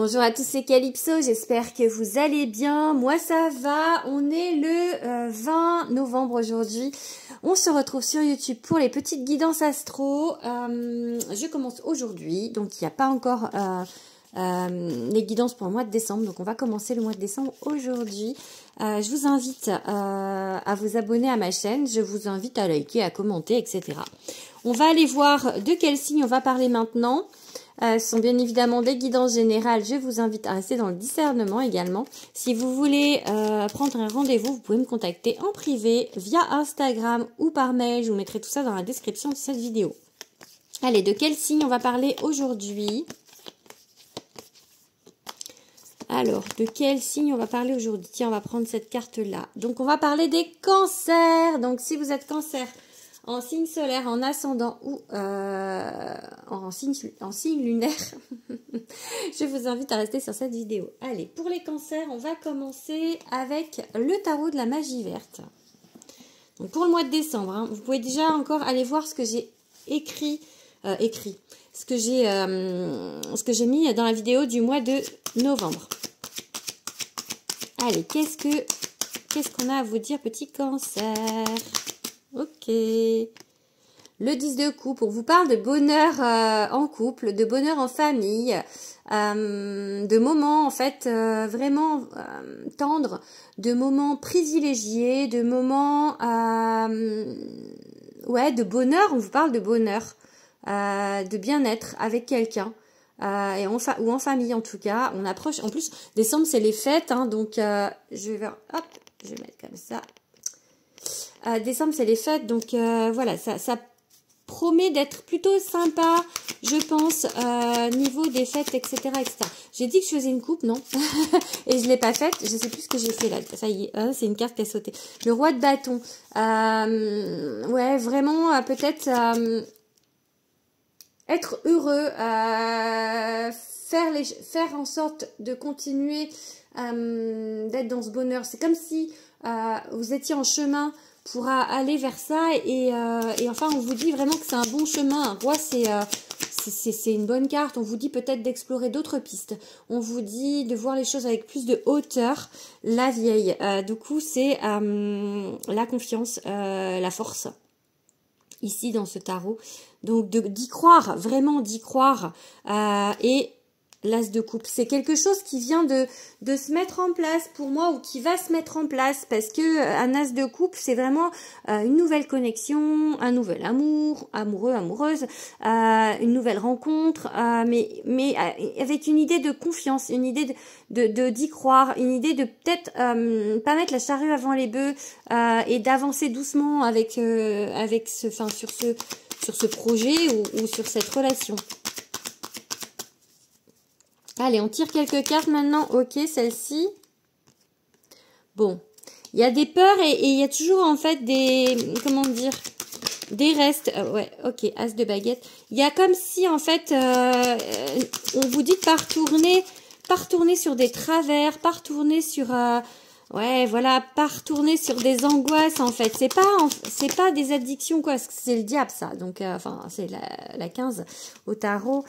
Bonjour à tous, c'est Calypso, j'espère que vous allez bien. Moi ça va, on est le 20 novembre aujourd'hui. On se retrouve sur YouTube pour les petites guidances astro. Je commence aujourd'hui, donc il n'y a pas encore les guidances pour le mois de décembre. Donc on va commencer le mois de décembre aujourd'hui. Je vous invite à vous abonner à ma chaîne, je vous invite à liker, à commenter, etc. On va aller voir de quel signe on va parler maintenant. Ce sont bien évidemment des guidances générales. Je vous invite à rester dans le discernement également. Si vous voulez prendre un rendez-vous, vous pouvez me contacter en privé via Instagram ou par mail. Je vous mettrai tout ça dans la description de cette vidéo. Allez, de quel signe on va parler aujourd'hui? Alors, de quel signe on va parler aujourd'hui? Tiens, on va prendre cette carte-là. Donc, on va parler des cancers. Donc, si vous êtes cancer, en signe solaire, en ascendant ou en signe lunaire, je vous invite à rester sur cette vidéo. Allez, pour les cancers, on va commencer avec le tarot de la magie verte. Donc pour le mois de décembre, hein, vous pouvez déjà encore aller voir ce que j'ai ce que j'ai mis dans la vidéo du mois de novembre. Allez, qu'est-ce qu'on a à vous dire, petit cancer? Ok. Le 10 de coupe, on vous parle de bonheur en couple, de bonheur en famille, de moments en fait vraiment tendres, de moments privilégiés, de moments de bonheur, on vous parle de bonheur, de bien-être avec quelqu'un. Ou en famille en tout cas. On approche, en plus décembre c'est les fêtes, hein, donc je vais mettre comme ça. Décembre c'est les fêtes, donc voilà, ça promet d'être plutôt sympa, je pense, niveau des fêtes, etc., etc. J'ai dit que je faisais une coupe, non? Et je l'ai pas faite, je sais plus ce que j'ai fait là, ça y est, c'est une carte qui a sauté. Le roi de bâton, ouais, vraiment, peut-être être heureux, faire en sorte de continuer d'être dans ce bonheur. C'est comme si vous étiez en chemin pour aller vers ça et enfin on vous dit vraiment que c'est un bon chemin. Un roi c'est une bonne carte. On vous dit peut-être d'explorer d'autres pistes. On vous dit de voir les choses avec plus de hauteur. La vieille, du coup c'est la confiance, la force ici dans ce tarot. Donc d'y croire, vraiment d'y croire et l'as de coupe, c'est quelque chose qui vient de se mettre en place pour moi ou qui va se mettre en place parce que un as de coupe, c'est vraiment une nouvelle connexion, un nouvel amour, amoureux, amoureuse, une nouvelle rencontre, mais avec une idée de confiance, une idée d'y croire, une idée de peut-être pas mettre la charrue avant les bœufs et d'avancer doucement sur ce projet ou sur cette relation. Allez, on tire quelques cartes maintenant. Ok, celle-ci. Bon, il y a des peurs et il y a toujours en fait comment dire, des restes. Ouais, ok, as de baguette. Il y a comme si en fait, on vous dit de pas retourner sur des travers, pas retourner sur... ouais, voilà, pas retourner sur des angoisses en fait. C'est pas des addictions quoi, c'est le diable ça. Donc, enfin, c'est la 15 au tarot.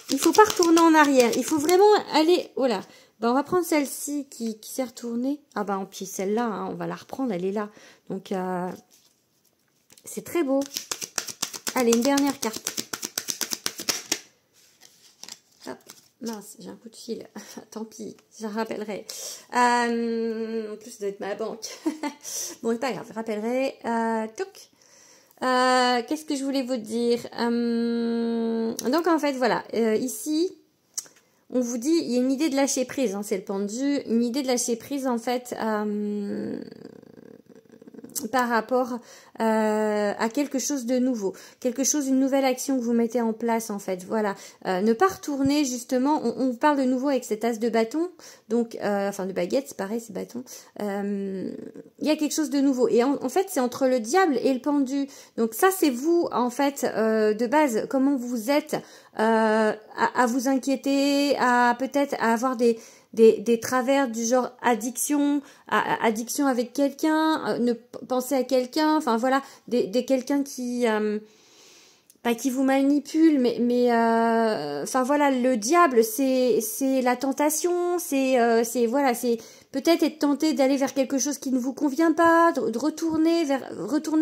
Il faut pas retourner en arrière. Il faut vraiment aller... Voilà. Ben, on va prendre celle-ci qui s'est retournée. Ah ben, puis celle-là, hein, on va la reprendre. Elle est là. Donc, c'est très beau. Allez, une dernière carte. Hop. Mince, j'ai un coup de fil. Tant pis, je la rappellerai. En plus, ça doit être ma banque. Bon, c'est pas grave, je rappellerai. Toc. Qu'est-ce que je voulais vous dire? Donc en fait voilà, ici on vous dit il y a une idée de lâcher prise, hein, c'est le pendu, une idée de lâcher prise en fait par rapport à quelque chose de nouveau, une nouvelle action que vous mettez en place en fait, voilà, ne pas retourner justement, on parle de nouveau avec cet as de bâton, donc enfin de baguette, c'est pareil, c'est bâton, il y a quelque chose de nouveau et en fait c'est entre le diable et le pendu, donc ça c'est vous en fait de base, comment vous êtes à vous inquiéter, à peut-être à avoir des travers du genre addiction avec quelqu'un, ne penser à quelqu'un, enfin voilà, des quelqu'un qui pas qui vous manipule, mais enfin voilà, le diable, c'est la tentation, c'est voilà, c'est peut-être être tenté d'aller vers quelque chose qui ne vous convient pas, de retourner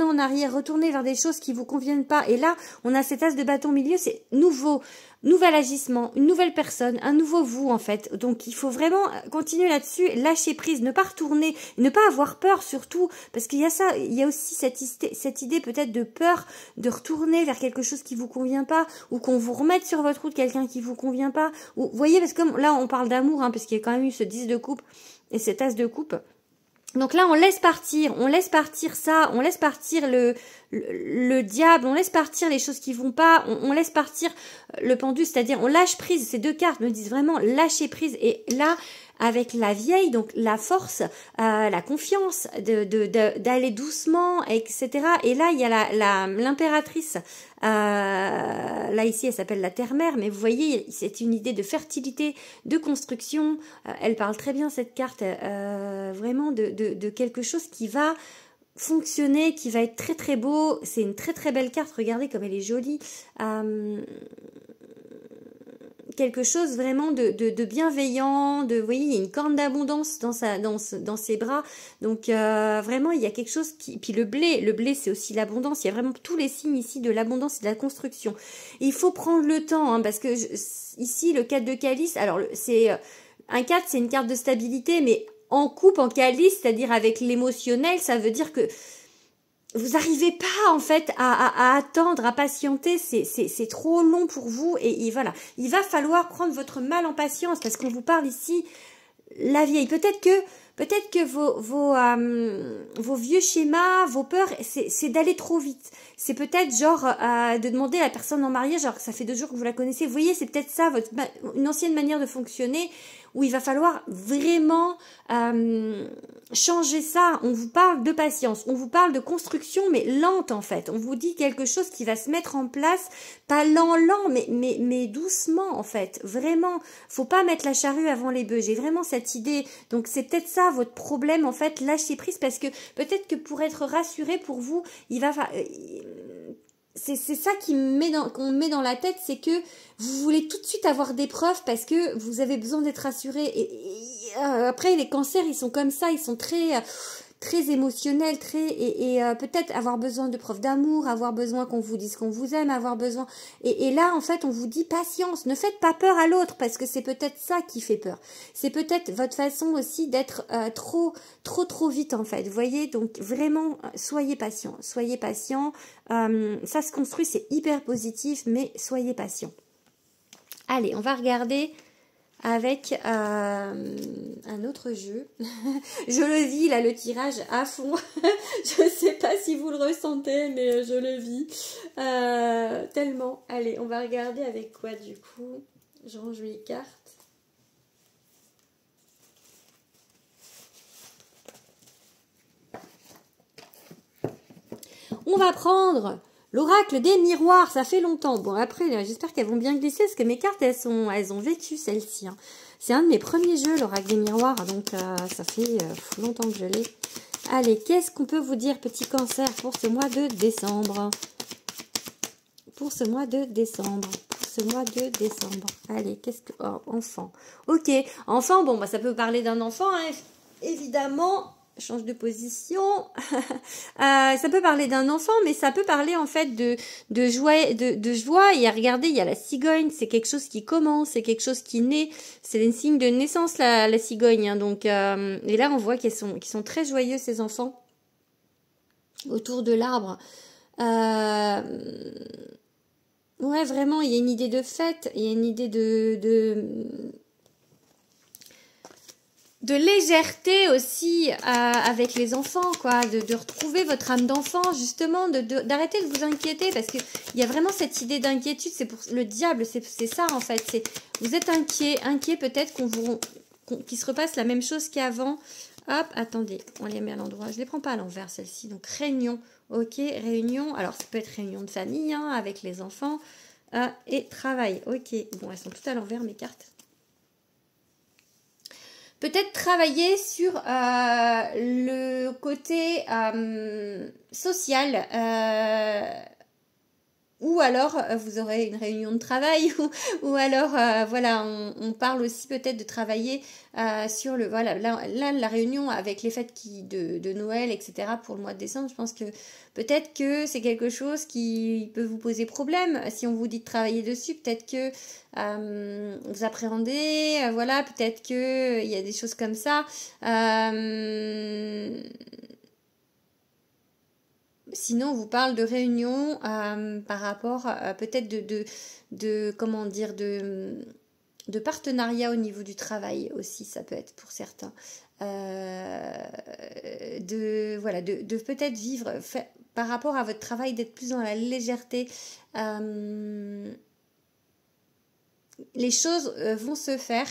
en arrière, retourner vers des choses qui vous conviennent pas. Et là, on a cet as de bâton au milieu, c'est nouvel agissement, une nouvelle personne, un nouveau vous en fait. Donc il faut vraiment continuer là-dessus, lâcher prise, ne pas retourner, ne pas avoir peur surtout, parce qu'il y a ça, il y a aussi cette idée peut-être de peur de retourner vers quelque chose qui vous convient pas, ou qu'on vous remette sur votre route quelqu'un qui vous convient pas. Ou, vous voyez, parce que là on parle d'amour, hein, parce qu'il y a quand même eu ce 10 de coupe et cet as de coupe. Donc là, on laisse partir ça, on laisse partir le diable, on laisse partir les choses qui vont pas, on laisse partir le pendu, c'est-à-dire on lâche prise. Ces deux cartes me disent vraiment lâcher prise. Et là, avec la vieille, donc la force, la confiance, d'aller doucement, etc. Et là, il y a l'impératrice. Là ici, elle s'appelle la terre-mère, mais vous voyez, c'est une idée de fertilité, de construction. Elle parle très bien cette carte, vraiment de quelque chose qui va fonctionner, qui va être très très beau. C'est une très très belle carte. Regardez comme elle est jolie. Quelque chose vraiment de bienveillant, vous voyez, il y a une corne d'abondance dans ses bras, donc vraiment il y a quelque chose qui, puis le blé c'est aussi l'abondance, il y a vraiment tous les signes ici de l'abondance et de la construction. Et il faut prendre le temps, hein, parce que ici le 4 de calice, alors c'est un 4, c'est une carte de stabilité, mais en coupe, en calice, c'est-à-dire avec l'émotionnel, ça veut dire que vous n'arrivez pas en fait à attendre, à patienter, c'est trop long pour vous et voilà, il va falloir prendre votre mal en patience parce qu'on vous parle ici la vieille. Peut-être que vos vieux schémas, vos peurs, c'est d'aller trop vite. C'est peut-être genre de demander à la personne en mariage, genre que ça fait 2 jours que vous la connaissez. Vous voyez, c'est peut-être ça une ancienne manière de fonctionner où il va falloir vraiment changer ça. On vous parle de patience, on vous parle de construction, mais lente en fait. On vous dit quelque chose qui va se mettre en place, pas lent, mais doucement en fait. Vraiment, faut pas mettre la charrue avant les bœufs. J'ai vraiment cette idée. Donc c'est peut-être ça votre problème en fait. Lâchez prise parce que peut-être que pour être rassuré pour vous, il va c'est ça qu'on met dans la tête, c'est que vous voulez tout de suite avoir des preuves parce que vous avez besoin d'être rassuré. Et après, les cancers, ils sont comme ça, ils sont très émotionnels, peut-être avoir besoin de preuves d'amour, avoir besoin qu'on vous dise qu'on vous aime, avoir besoin... Et là, en fait, on vous dit patience, ne faites pas peur à l'autre parce que c'est peut-être ça qui fait peur. C'est peut-être votre façon aussi d'être trop vite, en fait. Vous voyez, donc vraiment, soyez patient. Ça se construit, c'est hyper positif, mais soyez patient. Allez, on va regarder avec un autre jeu. Je le vis là, le tirage à fond. Je ne sais pas si vous le ressentez, mais je le vis tellement. Allez, on va regarder avec quoi du coup. Je range les cartes. On va prendre l'oracle des miroirs, ça fait longtemps. Bon, après, j'espère qu'elles vont bien glisser, parce que mes cartes, elles ont vécu, celles-ci. Hein. C'est un de mes premiers jeux, l'oracle des miroirs, donc ça fait longtemps que je l'ai. Allez, qu'est-ce qu'on peut vous dire, petit cancer, pour ce mois de décembre? Allez, qu'est-ce que... Oh, enfant. Ok, enfant, bon, bah, ça peut parler d'un enfant, hein, évidemment... Change de position. Ça peut parler d'un enfant, mais ça peut parler en fait de joie. Et regardez, il y a la cigogne, c'est quelque chose qui commence, c'est quelque chose qui naît. C'est un signe de naissance, la cigogne. Hein, donc, et là, on voit qu'ils sont très joyeux, ces enfants, autour de l'arbre. Ouais, vraiment, il y a une idée de fête, il y a une idée de légèreté aussi avec les enfants, quoi, de retrouver votre âme d'enfant, justement, d'arrêter de vous inquiéter, parce que il y a vraiment cette idée d'inquiétude, c'est pour le diable, c'est ça en fait, vous êtes inquiet peut-être qu'il se repasse la même chose qu'avant. Hop, attendez, on les met à l'endroit, je les prends pas à l'envers celle-ci, donc réunion, ok, réunion, alors ça peut être réunion de famille, hein, avec les enfants, et travail, ok, bon, elles sont toutes à l'envers mes cartes. Peut-être travailler sur le côté social. ou alors vous aurez une réunion de travail, ou alors voilà, on parle aussi peut-être de travailler sur le, voilà, là la réunion avec les fêtes de Noël, etc. pour le mois de décembre, je pense que peut-être que c'est quelque chose qui peut vous poser problème. Si on vous dit de travailler dessus, peut-être que vous appréhendez, voilà, peut-être que il y a des choses comme ça. Sinon, on vous parle de réunion par rapport peut-être de comment dire de partenariat au niveau du travail aussi, ça peut être pour certains. Voilà, de peut-être vivre par rapport à votre travail, d'être plus dans la légèreté. Les choses vont se faire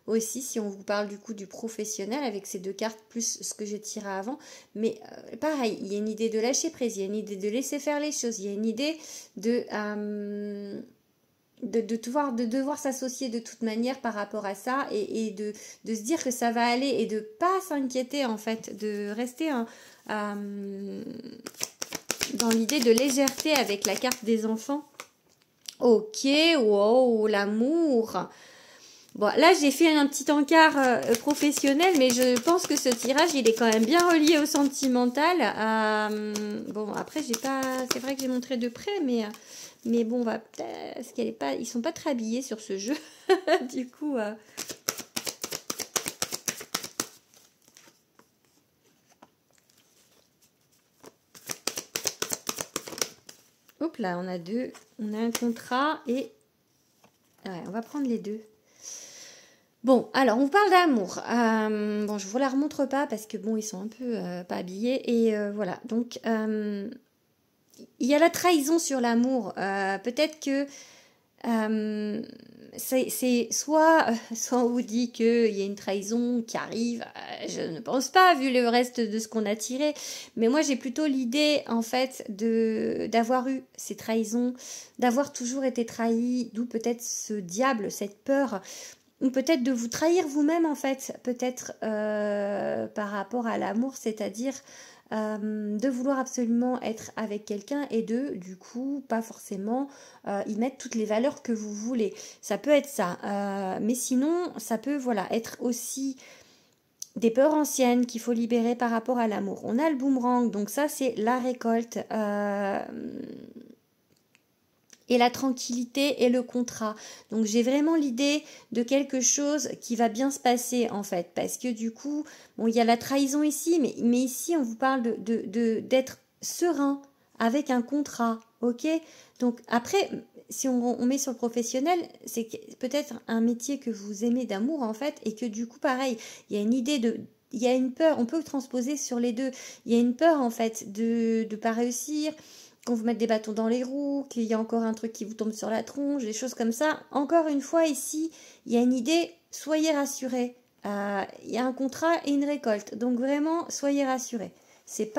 aussi si on vous parle du coup du professionnel avec ces deux cartes plus ce que j'ai tiré avant, mais pareil, il y a une idée de lâcher prise, il y a une idée de laisser faire les choses, il y a une idée de devoir s'associer de toute manière par rapport à ça et de se dire que ça va aller et de pas s'inquiéter en fait, de rester dans l'idée de légèreté avec la carte des enfants. Ok, wow, l'amour. Bon, là, j'ai fait un petit encart professionnel, mais je pense que ce tirage, il est quand même bien relié au sentimental. Bon, après, c'est vrai que j'ai montré de près, mais bon, parce qu'elle est pas, ils sont pas très habillés sur ce jeu. Du coup, hop là, on a un contrat et ouais, on va prendre les deux. Bon, alors on parle d'amour. Bon, je vous la remontre pas parce que bon, ils sont un peu pas habillés et voilà. Donc il y a la trahison sur l'amour. Peut-être que c'est soit on vous dit qu'il y a une trahison qui arrive. Je ne pense pas vu le reste de ce qu'on a tiré. Mais moi j'ai plutôt l'idée en fait d'avoir eu ces trahisons, d'avoir toujours été trahi, d'où peut-être ce diable, cette peur. Ou peut-être de vous trahir vous-même en fait, peut-être par rapport à l'amour, c'est-à-dire de vouloir absolument être avec quelqu'un et du coup, pas forcément y mettre toutes les valeurs que vous voulez. Ça peut être ça. Mais sinon, ça peut voilà être aussi des peurs anciennes qu'il faut libérer par rapport à l'amour. On a le boomerang, donc ça c'est la récolte. Et la tranquillité et le contrat. Donc j'ai vraiment l'idée de quelque chose qui va bien se passer en fait. Parce que du coup, bon, il y a la trahison ici, mais ici on vous parle d'être serein avec un contrat. Ok. Donc après, si on met sur le professionnel, c'est peut-être un métier que vous aimez d'amour en fait. Et que du coup, pareil, il y a une idée il y a une peur, on peut le transposer sur les deux. Il y a une peur en fait de ne pas réussir, qu'on vous mette des bâtons dans les roues, qu'il y a encore un truc qui vous tombe sur la tronche, des choses comme ça. Encore une fois, ici, il y a une idée, soyez rassurés. Il y a un contrat et une récolte. Donc vraiment, soyez rassurés. C'est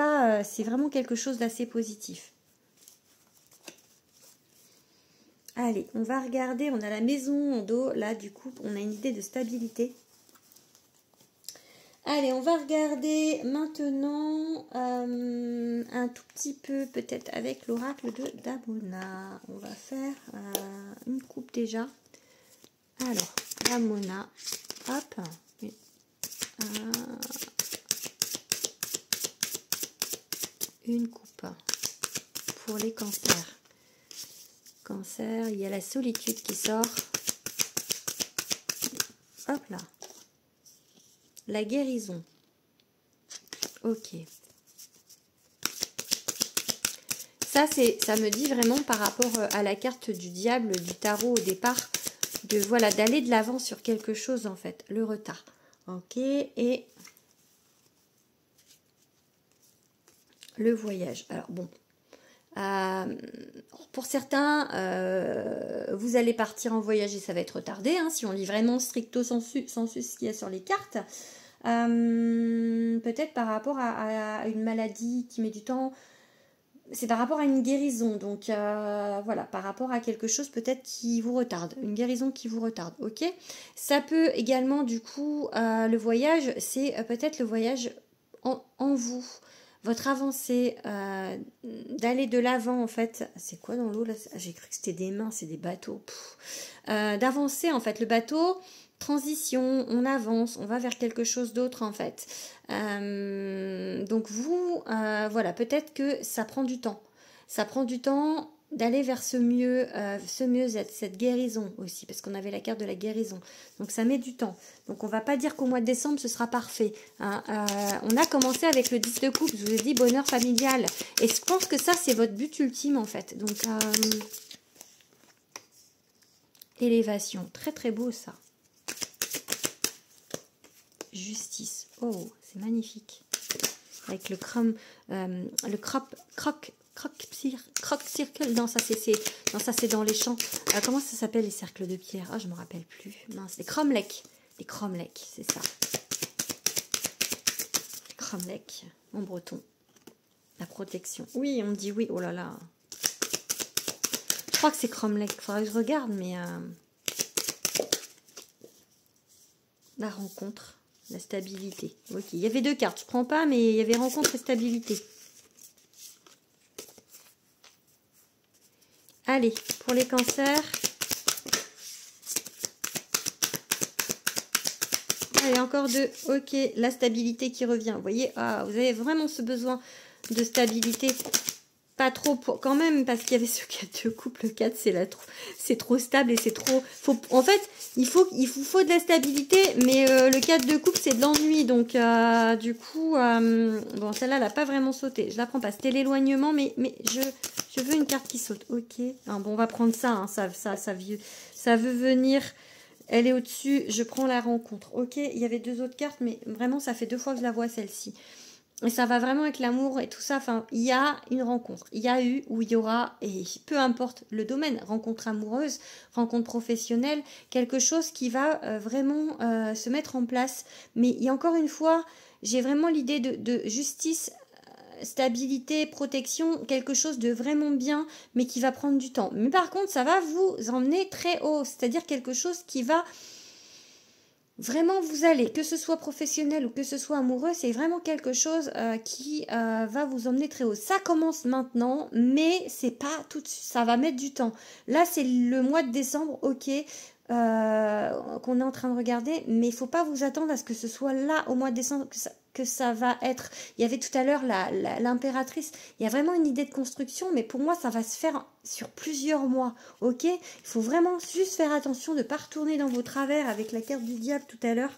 vraiment quelque chose d'assez positif. Allez, on va regarder, on a la maison en dos. Là, du coup, on a une idée de stabilité. Allez, on va regarder maintenant un tout petit peu peut-être avec l'oracle de Damona. On va faire une coupe déjà. Alors, Damona, hop, une coupe pour les cancers. Cancer, il y a la solitude qui sort. Hop là. La guérison. Ok. Ça me dit vraiment par rapport à la carte du diable du tarot au départ, d'aller de l'avant sur quelque chose en fait, le retard. Ok, et le voyage. Alors bon, pour certains, vous allez partir en voyage et ça va être retardé, hein, si on lit vraiment stricto sensu ce qu'il y a sur les cartes. Peut-être par rapport à une maladie qui met du temps, c'est par rapport à une guérison, donc voilà, par rapport à quelque chose peut-être qui vous retarde, une guérison qui vous retarde, ok. Ça peut également du coup, le voyage, c'est peut-être le voyage en vous. votre avancée, d'aller de l'avant en fait. C'est quoi dans l'eau là? J'ai cru que c'était des mains, c'est des bateaux. D'avancer en fait, le bateau, transition, on avance, on va vers quelque chose d'autre en fait. Donc vous, voilà, peut-être que ça prend du temps. Ça prend du temps d'aller vers ce mieux-être, cette guérison aussi, parce qu'on avait la carte de la guérison. Donc ça met du temps. Donc on va pas dire qu'au mois de décembre ce sera parfait. Hein. On a commencé avec le 10 de coupe, je vous ai dit bonheur familial. Et je pense que ça c'est votre but ultime en fait. Donc élévation, très très beau ça. Justice, oh c'est magnifique. Avec le croc circle, non ça c'est dans les champs. Comment ça s'appelle les cercles de pierre? Ah je me rappelle plus. Mince, les cromlechs, c'est ça. Les cromlechs en breton. La protection. Oui, on me dit oui. Oh là là. Je crois que c'est cromlech. Faudrait que je regarde, mais la rencontre, la stabilité. Ok, il y avait 2 cartes. Je prends pas, mais il y avait rencontre et stabilité. Allez, pour les cancers. Allez, encore 2. Ok, la stabilité qui revient. Vous voyez, vous avez vraiment ce besoin de stabilité. Pas trop quand même, parce qu'il y avait ce 4 de coupe. Le 4, c'est trop stable et c'est trop... en fait, il vous faut de la stabilité, mais le 4 de coupe, c'est de l'ennui. Donc, du coup, bon, celle-là, elle n'a pas vraiment sauté. Je la prends pas. C'était l'éloignement, mais je veux une carte qui saute. Ok. Alors, bon, on va prendre ça. Hein, ça veut venir... Elle est au-dessus, je prends la rencontre. Ok, il y avait 2 autres cartes, mais vraiment, ça fait 2 fois que je la vois, celle-ci. Et ça va vraiment avec l'amour et tout ça. Enfin, il y a une rencontre. Il y a eu ou il y aura, et peu importe le domaine, rencontre amoureuse, rencontre professionnelle, quelque chose qui va vraiment se mettre en place. Mais il y a encore une fois, j'ai vraiment l'idée de justice, stabilité, protection, quelque chose de vraiment bien, mais qui va prendre du temps. Mais par contre, ça va vous emmener très haut, c'est-à-dire quelque chose qui va vraiment vous aller, que ce soit professionnel ou que ce soit amoureux, c'est vraiment quelque chose qui va vous emmener très haut. Ça commence maintenant, mais c'est pas tout de suite, ça va mettre du temps. Là, c'est le mois de décembre, ok, qu'on est en train de regarder, mais il faut pas vous attendre à ce que ce soit là au mois de décembre que ça va être. Il y avait tout à l'heure l'impératrice. Il y a vraiment une idée de construction, mais pour moi, ça va se faire sur plusieurs mois. Ok, il faut vraiment juste faire attention de ne pas retourner dans vos travers avec la carte du diable tout à l'heure.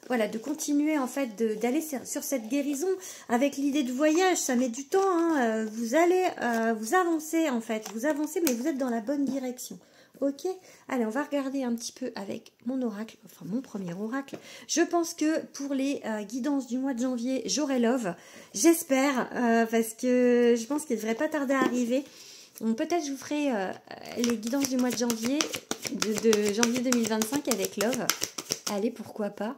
Voilà, de continuer en fait, d'aller sur cette guérison avec l'idée de voyage. Ça met du temps. Hein. Vous allez vous avancer en fait. Vous avancez, mais vous êtes dans la bonne direction. Ok, allez, on va regarder un petit peu avec mon oracle, enfin mon premier oracle. Je pense que pour les guidances du mois de janvier, j'aurai love. J'espère, parce que je pense qu'il ne devrait pas tarder à arriver. Donc peut-être je vous ferai les guidances du mois de janvier, de janvier 2025 avec love. Allez, pourquoi pas.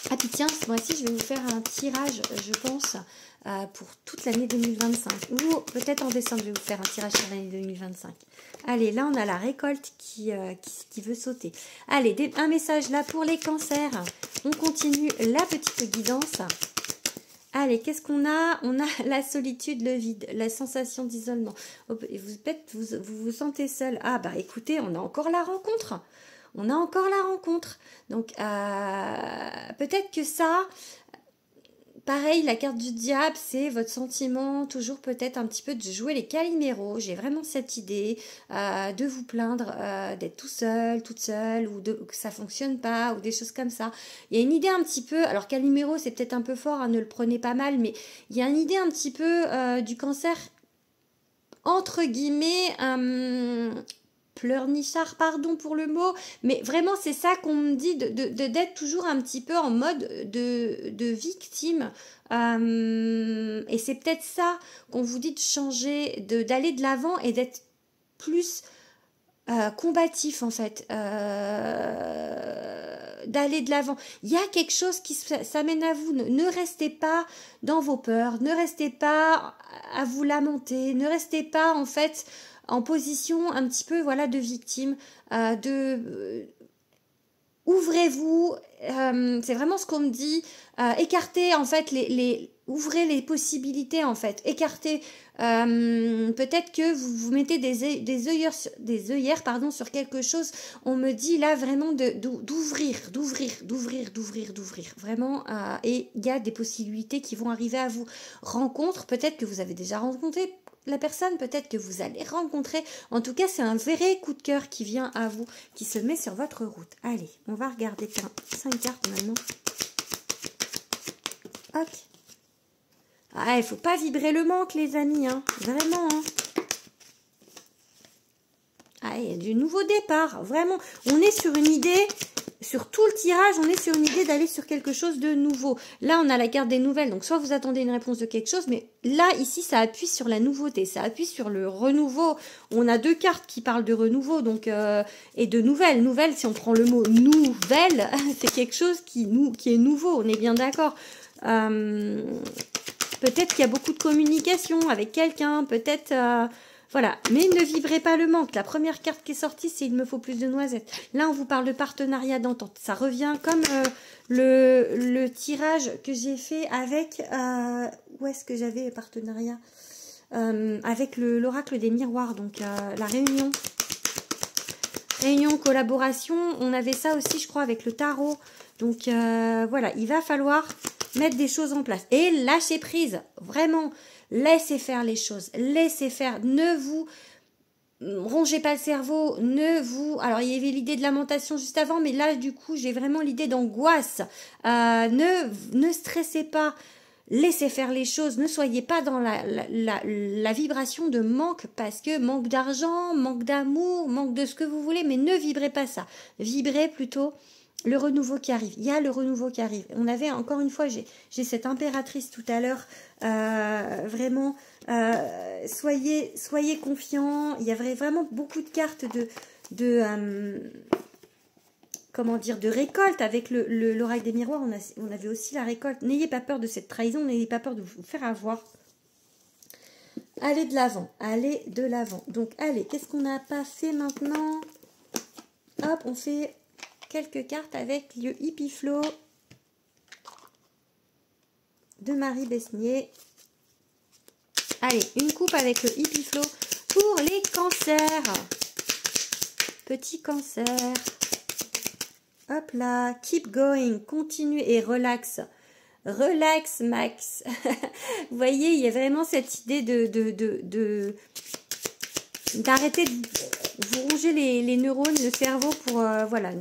Ah puis tiens, ce mois-ci, je vais vous faire un tirage, je pense, pour toute l'année 2025. Ou peut-être en décembre, je vais vous faire un tirage sur l'année 2025. Allez, là, on a la récolte qui veut sauter. Allez, un message là pour les cancers. On continue la petite guidance. Allez, qu'est-ce qu'on a? On a la solitude, le vide, la sensation d'isolement. Vous vous sentez seul. Ah bah écoutez, on a encore la rencontre. On a encore la rencontre. Donc, peut-être que ça, pareil, la carte du diable, c'est votre sentiment, toujours peut-être un petit peu de jouer les caliméros. J'ai vraiment cette idée de vous plaindre d'être tout seul, toute seule, ou que ça fonctionne pas, ou des choses comme ça. Il y a une idée un petit peu, alors caliméro, c'est peut-être un peu fort, hein, ne le prenez pas mal, mais il y a une idée un petit peu du cancer, entre guillemets, pleurnichard, pardon pour le mot, mais vraiment c'est ça qu'on me dit, d'être toujours un petit peu en mode de victime, et c'est peut-être ça qu'on vous dit de changer, d'aller de l'avant et d'être plus combatif en fait, d'aller de l'avant. Il y a quelque chose qui s'amène à vous. Ne restez pas dans vos peurs, ne restez pas à vous lamenter, ne restez pas en fait en position un petit peu voilà de victime, ouvrez-vous, c'est vraiment ce qu'on me dit, écartez en fait ouvrez les possibilités en fait, écartez, peut-être que vous vous mettez des œillères pardon, sur quelque chose, on me dit là vraiment d'ouvrir, vraiment, et il y a des possibilités qui vont arriver à vous. Rencontre, peut-être que vous avez déjà rencontré la personne, peut-être que vous allez rencontrer, en tout cas c'est un vrai coup de cœur qui vient à vous, qui se met sur votre route. Allez, on va regarder 5 cartes maintenant. Ok. Ah, il faut pas vibrer le manque les amis, hein. Vraiment. Hein. Ah, il y a du nouveau départ, vraiment. On est sur une idée, sur tout le tirage, on est sur une idée d'aller sur quelque chose de nouveau. Là, on a la carte des nouvelles, donc soit vous attendez une réponse de quelque chose, mais là, ici, ça appuie sur la nouveauté, ça appuie sur le renouveau. On a 2 cartes qui parlent de renouveau, donc et de nouvelles. Nouvelles, si on prend le mot nouvelle, c'est quelque chose qui est nouveau, on est bien d'accord. Peut-être qu'il y a beaucoup de communication avec quelqu'un, peut-être... voilà, mais ne vibrez pas le manque. La première carte qui est sortie, c'est « Il me faut plus de noisettes ». Là, on vous parle de partenariat d'entente. Ça revient comme le tirage que j'ai fait avec... où est-ce que j'avais partenariat avec l'oracle des miroirs, donc la réunion. Réunion, collaboration. On avait ça aussi, je crois, avec le tarot. Donc, voilà, il va falloir mettre des choses en place. Et lâcher prise, vraiment. Laissez faire les choses, laissez faire, ne vous rongez pas le cerveau, alors il y avait l'idée de lamentation juste avant, mais là du coup j'ai vraiment l'idée d'angoisse, ne stressez pas, laissez faire les choses, ne soyez pas dans la vibration de manque, parce que manque d'argent, manque d'amour, manque de ce que vous voulez, mais ne vibrez pas ça, vibrez plutôt le renouveau qui arrive. Il y a le renouveau qui arrive. On avait encore une fois, j'ai cette impératrice tout à l'heure. Vraiment, soyez confiants. Il y avait vraiment beaucoup de cartes comment dire, de récolte avec l'oracle des miroirs. On avait aussi la récolte. N'ayez pas peur de cette trahison. N'ayez pas peur de vous faire avoir. Allez de l'avant. Allez de l'avant. Donc, allez, qu'est-ce qu'on n'a pas fait maintenant? Hop, on fait quelques cartes avec le Hippie Flow de Marie Besnier. Allez, une coupe avec le Hippie Flow pour les cancers. Petit cancer. Hop là, keep going, continue et relax. Relax, Max. Vous voyez, il y a vraiment cette idée d'arrêter de vous ronger les neurones, le cerveau pour, voilà,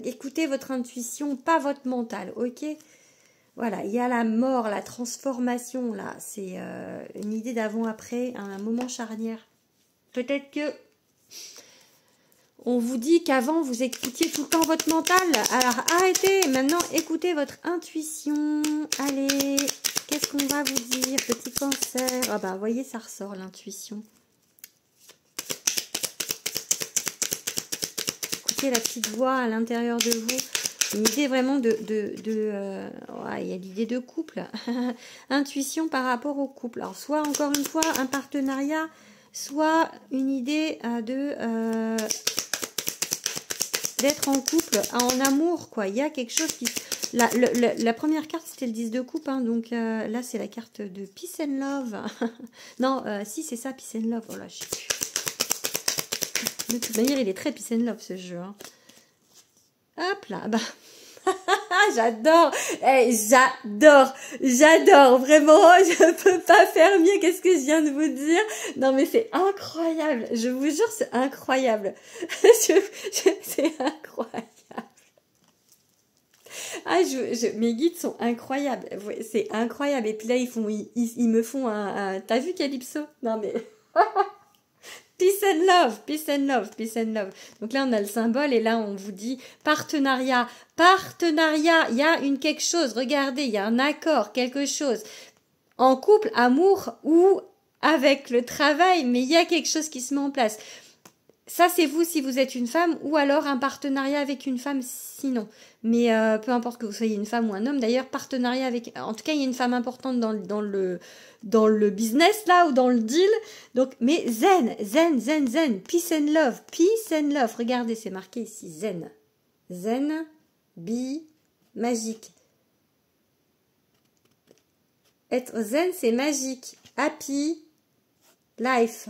écoutez votre intuition, pas votre mental, ok? Voilà, il y a la mort, la transformation, là, c'est une idée d'avant-après, un moment charnière. Peut-être que on vous dit qu'avant, vous écoutiez tout le temps votre mental, alors arrêtez, maintenant, écoutez votre intuition. Allez, qu'est-ce qu'on va vous dire, petit cancer? Ah bah, vous voyez, ça ressort, l'intuition. La petite voix à l'intérieur de vous, une idée vraiment il y a l'idée de couple, intuition par rapport au couple. Alors soit encore une fois un partenariat, soit une idée d'être en couple, en amour quoi. Il y a quelque chose qui la première carte c'était le 10 de coupe, hein, donc là c'est la carte de Peace and Love. Non, si c'est ça, Peace and Love. Voilà, je sais plus. De toute manière, il est très peace and love ce jeu. Hein. Hop là, bah. J'adore, j'adore, vraiment, je peux pas faire mieux. Qu'est-ce que je viens de vous dire? Non mais c'est incroyable, je vous jure, c'est incroyable. C'est incroyable. Ah, mes guides sont incroyables, c'est incroyable. Et puis là, ils me font un... T'as vu Calypso? Non mais... Peace and love, peace and love, peace and love. Donc là, on a le symbole et là, on vous dit partenariat. Partenariat, il y a quelque chose. Regardez, il y a un accord, quelque chose. En couple, amour ou avec le travail, mais il y a quelque chose qui se met en place. Ça, c'est vous si vous êtes une femme ou alors un partenariat avec une femme sinon. Mais peu importe que vous soyez une femme ou un homme. D'ailleurs, partenariat avec... En tout cas, il y a une femme importante dans le business, là, ou dans le deal. Donc, mais zen. Peace and love. Peace and love. Regardez, c'est marqué ici, zen. zen, be, magique. Être zen, c'est magique. Happy, life.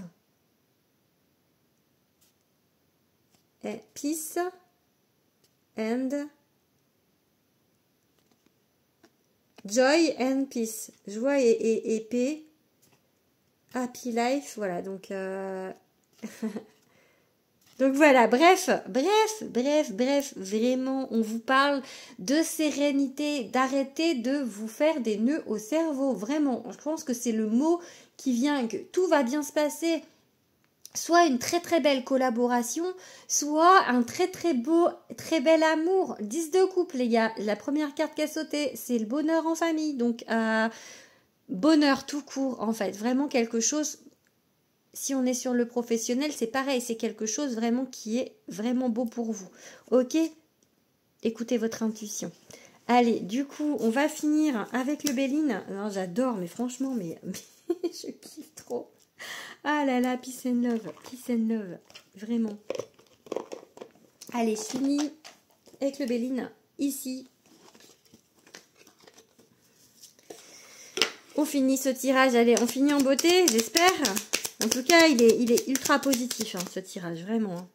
Et peace and joy and peace. Joie et paix. Happy life. Voilà, donc... Donc voilà, bref, vraiment, on vous parle de sérénité, d'arrêter de vous faire des nœuds au cerveau, vraiment. Je pense que c'est le mot qui vient, que tout va bien se passer. Soit une très belle collaboration, soit un très beau, très bel amour. 10 de couple, les gars. La première carte qui a sauté, c'est le bonheur en famille. Donc, bonheur tout court, en fait. Vraiment quelque chose... Si on est sur le professionnel, c'est pareil, c'est quelque chose vraiment qui est vraiment beau pour vous. Ok? Écoutez votre intuition. Allez, du coup, on va finir avec le Béline. Non, j'adore, mais franchement, mais je kiffe trop. Ah là là, peace and love, vraiment. Allez, je finis avec le Béline, ici. On finit ce tirage, allez, on finit en beauté, j'espère. En tout cas, il est ultra positif, hein, ce tirage, vraiment.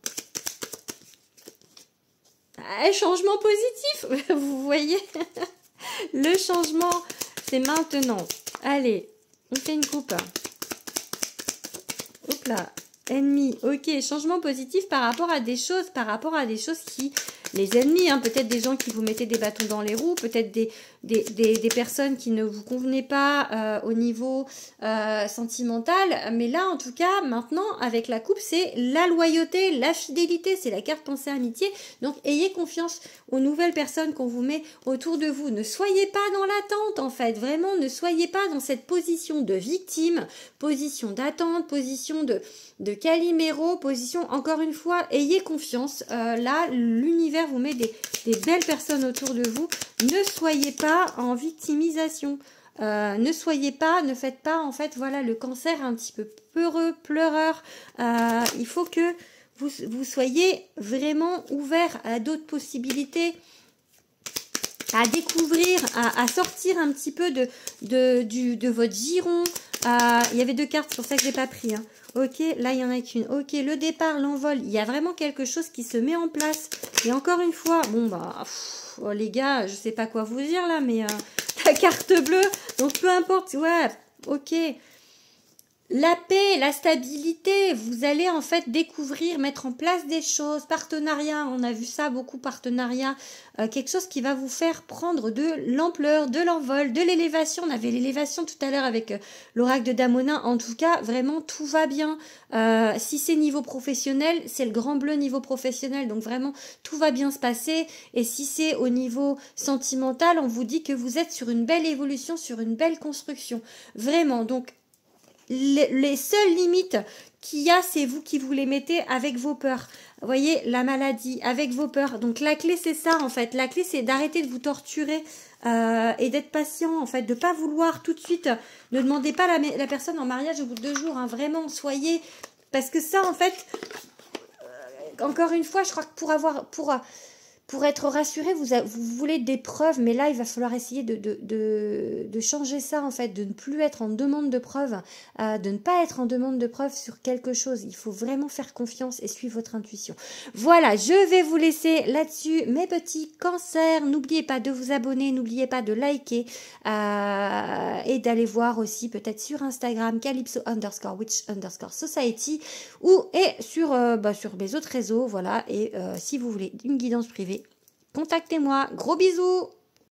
Ah, changement positif, vous voyez. Le changement, c'est maintenant. Allez, on fait une coupe. Hop là, ennemi, ok, changement positif par rapport à des choses qui... Les ennemis, hein, peut-être des gens qui vous mettaient des bâtons dans les roues, peut-être des personnes qui ne vous convenaient pas au niveau sentimental. Mais là, en tout cas, maintenant, avec la coupe, c'est la loyauté, la fidélité, c'est la carte pensée amitié. Donc, ayez confiance aux nouvelles personnes qu'on vous met autour de vous. Ne soyez pas dans l'attente, en fait. Vraiment, ne soyez pas dans cette position de victime, position d'attente, position de Calimero, position, encore une fois, ayez confiance. Là, l'univers vous met des belles personnes autour de vous. Ne soyez pas en victimisation. Ne faites pas, en fait, voilà, le cancer un petit peu peureux, pleureur. Il faut que vous soyez vraiment ouvert à d'autres possibilités, à découvrir, à sortir un petit peu de votre giron. Il y avait 2 cartes, c'est pour ça que j'ai pas pris. Hein. Ok, là il y en a qu'une. Ok, le départ, l'envol, il y a vraiment quelque chose qui se met en place. Et encore une fois, bon bah, oh, les gars, je sais pas quoi vous dire là, mais la carte bleue, donc peu importe, ouais, ok. La paix, la stabilité, vous allez en fait découvrir, mettre en place des choses, partenariat, on a vu ça beaucoup, partenariat, quelque chose qui va vous faire prendre de l'ampleur, de l'envol, de l'élévation. On avait l'élévation tout à l'heure avec l'oracle de Damonin. En tout cas, vraiment tout va bien. Si c'est niveau professionnel, c'est le grand bleu niveau professionnel, donc vraiment tout va bien se passer. Et si c'est au niveau sentimental, on vous dit que vous êtes sur une belle évolution, sur une belle construction. Vraiment, donc les seules limites qu'il y a, c'est vous qui vous les mettez avec vos peurs. Vous voyez, la maladie, avec vos peurs. Donc la clé, c'est ça, en fait. La clé, c'est d'arrêter de vous torturer et d'être patient, en fait. De pas vouloir tout de suite... Ne demandez pas la personne en mariage au bout de 2 jours. Hein, vraiment, soyez... Parce que ça, en fait... encore une fois, je crois que pour être rassuré, vous voulez des preuves, mais là, il va falloir essayer de changer ça, en fait, de ne plus être en demande de preuves, de ne pas être en demande de preuves sur quelque chose. Il faut vraiment faire confiance et suivre votre intuition. Voilà, je vais vous laisser là-dessus, mes petits cancers. N'oubliez pas de vous abonner, n'oubliez pas de liker et d'aller voir aussi peut-être sur Instagram, calypso_witch_society et sur mes autres réseaux, voilà. Et si vous voulez une guidance privée, contactez-moi. Gros bisous!